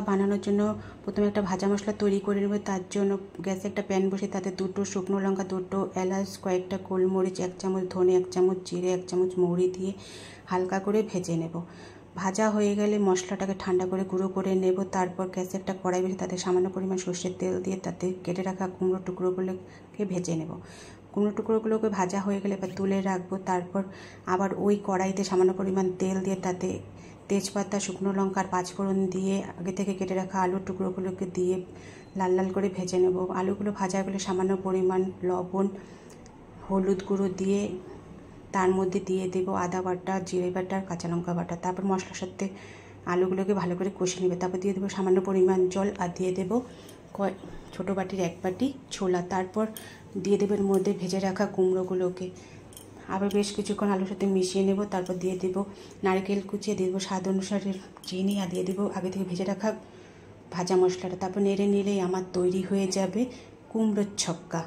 বানানোর জন্য প্রথমে একটা ভাজা মশলা তৈরি করে নেব। তার জন্য গ্যাসে একটা প্যান বসে তাতে 2টো শুকনো লঙ্কা, 2টো এলাচ, কয়েকটা গোলমরিচ, 1 চামচ ধনে, 1 চামচ জিরে, 1 চামচ মৌরি দিয়ে হালকা করে ভেজে নেব। ভাজা হয়ে গেলে মশলাটাকে ঠান্ডা করে গুঁড়ো করে নেব। তারপর গ্যাসে একটা কড়াই বসে তাতে সামান্য পরিমাণ সর্ষের তেল দিয়ে তাতে কেটে রাখা কুমড়োর টুকরোগুলোকে ভেজে নেব। কুমড়োর টুকরোগুলোকে ভাজা হয়ে গেলে এবার তুলে রাখবো। তারপর আবার ওই কড়াইতে সামান্য পরিমাণ তেল দিয়ে তাতে তেজপাতা, শুকনো লঙ্কা আর 5 ফোড়ন দিয়ে আগে থেকে কেটে রাখা আলুর টুকরোগুলোকে দিয়ে লাল লাল করে ভেজে নেব। আলুগুলো ভাজা হলে সামান্য পরিমাণ লবণ, হলুদ গুঁড়ো দিয়ে তার মধ্যে দিয়ে দেব আদা বাটা, জিরে বাটা আর কাঁচা লঙ্কা বাটা। তারপর মশলার সাথে আলুগুলোকে ভালো করে কষিয়ে নেবে। তারপর দিয়ে দেবো সামান্য পরিমাণ জল আর দিয়ে দেবো ছোটো বাটির 1 বাটি ছোলা। তারপর দিয়ে দেবো এর মধ্যে ভেজে রাখা কুমড়োগুলোকে। আবার বেশ কিছুক্ষণ আলুর সাথে মিশিয়ে নেব। তারপর দিয়ে দেবো নারকেল কুচিয়ে, দিয়ে দেবো স্বাদ অনুসারে চিনি আর দিয়ে দেবো আগে থেকে ভেজে রাখা ভাজা মশলাটা। তারপর নেড়ে নিলেই আমার তৈরি হয়ে যাবে কুমড়োর ছক্কা।